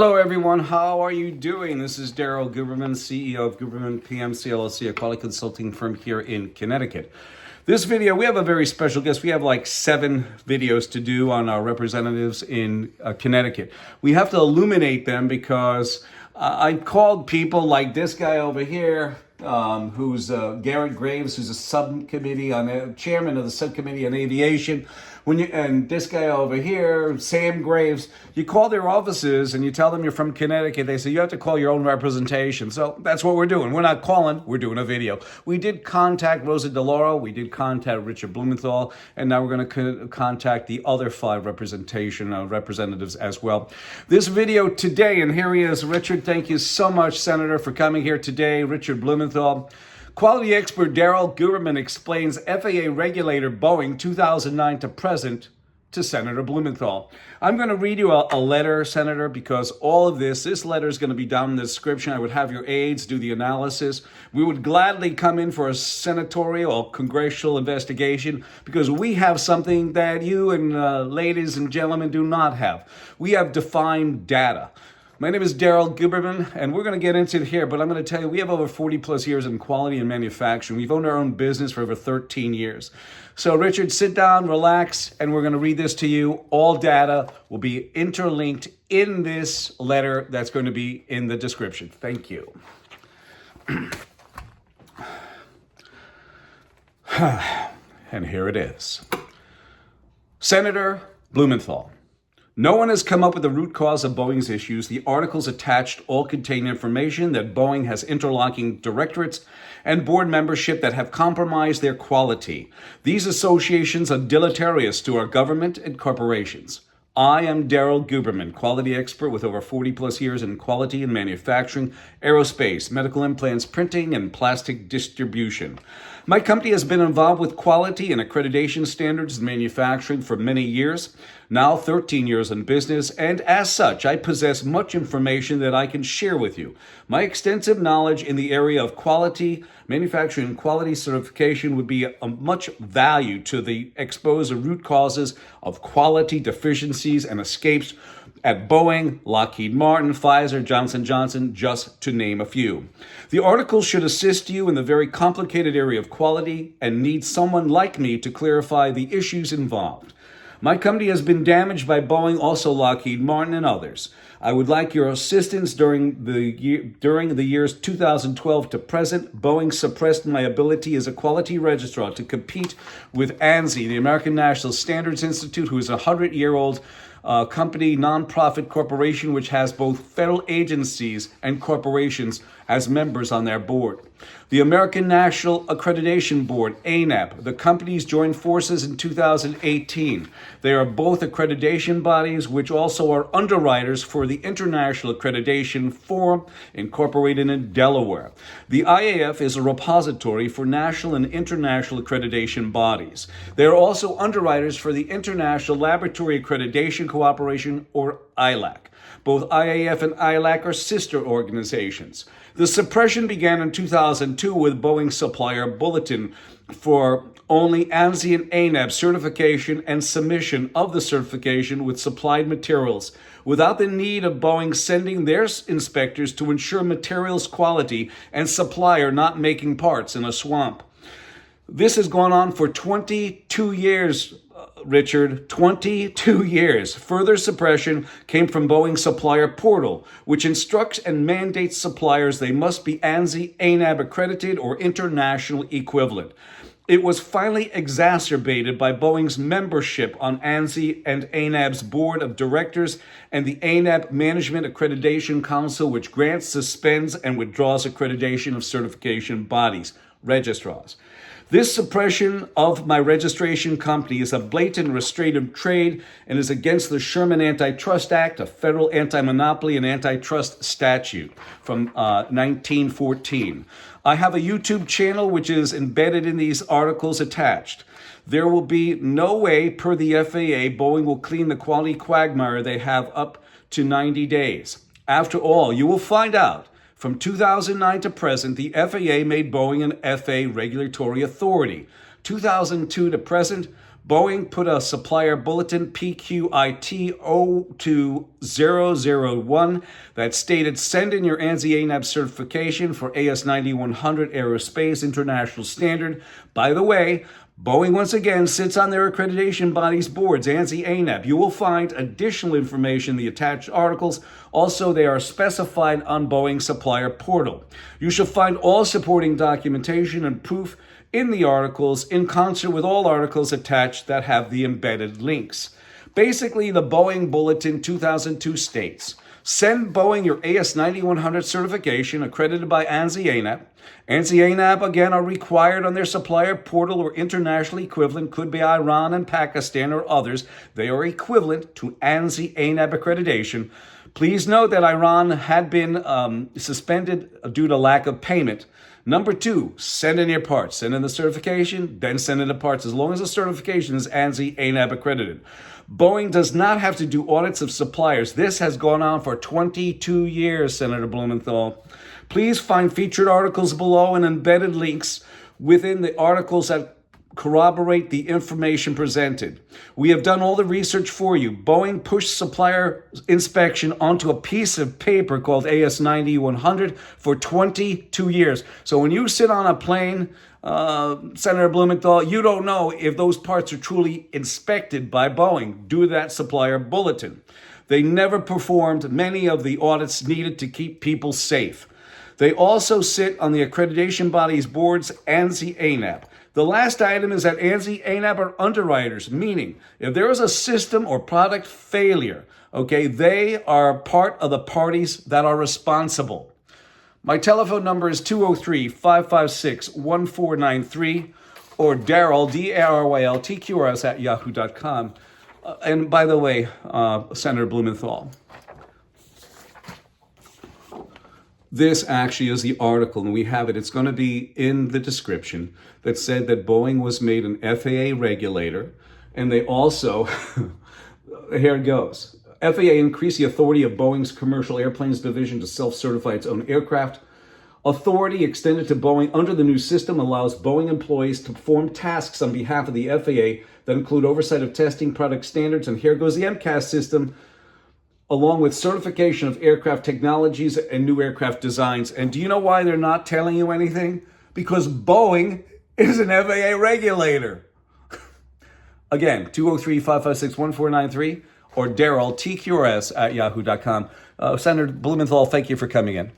Hello everyone, how are you doing? This is Daryl Guberman, CEO of Guberman PMC LLC, a quality consulting firm here in Connecticut. This video, we have a very special guest. We have like 7 videos to do on our representatives in Connecticut. We have to illuminate them because I called people like this guy over here, who's Garrett Graves, who's a chairman of the subcommittee on aviation. And this guy over here, Sam Graves, you call their offices and you tell them you're from Connecticut. They say you have to call your own representation. So that's what we're doing. We're not calling, we're doing a video. We did contact Rosa DeLauro, we did contact Richard Blumenthal, and now we're going to contact the other 5 representatives as well. This video today, and here he is, Richard. Thank you so much, Senator, for coming here today. Richard Blumenthal. Quality expert Daryl Guberman explains FAA Regulator Boeing 2009 to present to Senator Blumenthal. I'm going to read you a letter, Senator, because all of this letter is going to be down in the description. I would have your aides do the analysis. We would gladly come in for a senatorial or congressional investigation because we have something that you and ladies and gentlemen do not have. We have defined data. My name is Daryl Guberman, and we're going to get into it here, but I'm going to tell you, we have over 40 plus years in quality and manufacturing. We've owned our own business for over 13 years. So Richard, sit down, relax, and we're going to read this to you. All data will be interlinked in this letter that's going to be in the description. Thank you. And here it is. Senator Blumenthal. No one has come up with the root cause of Boeing's issues. The articles attached all contain information that Boeing has interlocking directorates and board membership that have compromised their quality. These associations are deleterious to our government and corporations. I am Daryl Guberman, quality expert with over 40 plus years in quality and manufacturing, aerospace, medical implants, printing, and plastic distribution. My company has been involved with quality and accreditation standards in manufacturing for many years, now 13 years in business, and as such, I possess much information that I can share with you. My extensive knowledge in the area of quality, manufacturing, and quality certification would be of much value to the expose the root causes of quality deficiencies and escapes at Boeing, Lockheed Martin, Pfizer, Johnson & Johnson, just to name a few. The article should assist you in the very complicated area of quality and needs someone like me to clarify the issues involved. My company has been damaged by Boeing, also Lockheed Martin, and others. I would like your assistance during the years 2012 to present. Boeing suppressed my ability as a quality registrar to compete with ANSI, the American National Standards Institute, who is a 100-year-old company, nonprofit corporation, which has both federal agencies and corporations as members on their board. The American National Accreditation Board, ANAB, the companies joined forces in 2018. They are both accreditation bodies, which also are underwriters for the International Accreditation Forum, incorporated in Delaware. The IAF is a repository for national and international accreditation bodies. They are also underwriters for the International Laboratory Accreditation Cooperation, or ILAC. Both IAF and ILAC are sister organizations. The suppression began in 2002 with Boeing supplier bulletin for only ANSI and ANAB certification and submission of the certification with supplied materials, without the need of Boeing sending their inspectors to ensure materials quality and supplier not making parts in a swamp. This has gone on for 22 years, Richard, 22 years. Further suppression came from Boeing's supplier portal, which instructs and mandates suppliers they must be ANSI, ANAB accredited or international equivalent. It was finally exacerbated by Boeing's membership on ANSI and ANAB's board of directors and the ANAB Management Accreditation Council, which grants, suspends, and withdraws accreditation of certification bodies, registrars. This suppression of my registration company is a blatant restraint of trade and is against the Sherman Antitrust Act, a federal anti-monopoly and antitrust statute from 1914. I have a YouTube channel which is embedded in these articles attached. There will be no way, per the FAA, Boeing will clean the quality quagmire they have up to 90 days. After all, you will find out, from 2009 to present, the FAA made Boeing an FAA regulatory authority. 2002 to present, Boeing put a supplier bulletin PQIT-02-001 that stated, send in your ANSI ANAB certification for AS9100 Aerospace International Standard. By the way, Boeing once again sits on their accreditation body's boards, ANSI ANAB. You will find additional information in the attached articles. Also, they are specified on Boeing's supplier portal. You shall find all supporting documentation and proof in the articles in concert with all articles attached that have the embedded links. Basically, the Boeing Bulletin 2002 states, send Boeing your AS9100 certification accredited by ANSI ANAB. ANSI ANAB, again, are required on their supplier portal or international equivalent, could be Iran and Pakistan or others. They are equivalent to ANSI ANAB accreditation. Please note that Iran had been suspended due to lack of payment. Number 2, send in your parts. Send in the certification, then send in the parts, as long as the certification is ANSI ANAB accredited. Boeing does not have to do audits of suppliers. This has gone on for 22 years, Senator Blumenthal. Please find featured articles below and embedded links within the articles that corroborate the information presented. We have done all the research for you. Boeing pushed supplier inspection onto a piece of paper called AS9100 for 22 years. So when you sit on a plane, Senator Blumenthal, you don't know if those parts are truly inspected by Boeing due to that supplier bulletin. They never performed many of the audits needed to keep people safe. They also sit on the accreditation body's boards, ANSI ANAB. The last item is that ANSI ANAB are underwriters, meaning if there is a system or product failure, okay, they are part of the parties that are responsible. My telephone number is 203-556-1493 or Daryl, D-A-R-Y-L, TQRS at yahoo.com. And by the way, Senator Blumenthal, this actually is the article, and we have it. It's going to be in the description, that said that Boeing was made an FAA regulator. And they also, here it goes. FAA increased the authority of Boeing's commercial airplanes division to self-certify its own aircraft. Authority extended to Boeing under the new system allows Boeing employees to perform tasks on behalf of the FAA that include oversight of testing, product standards, and here goes the MCAS system, along with certification of aircraft technologies and new aircraft designs. And do you know why they're not telling you anything? Because Boeing is an FAA regulator. Again, 203-556-1493 or Daryl, TQRS at yahoo.com. Senator Blumenthal, thank you for coming in.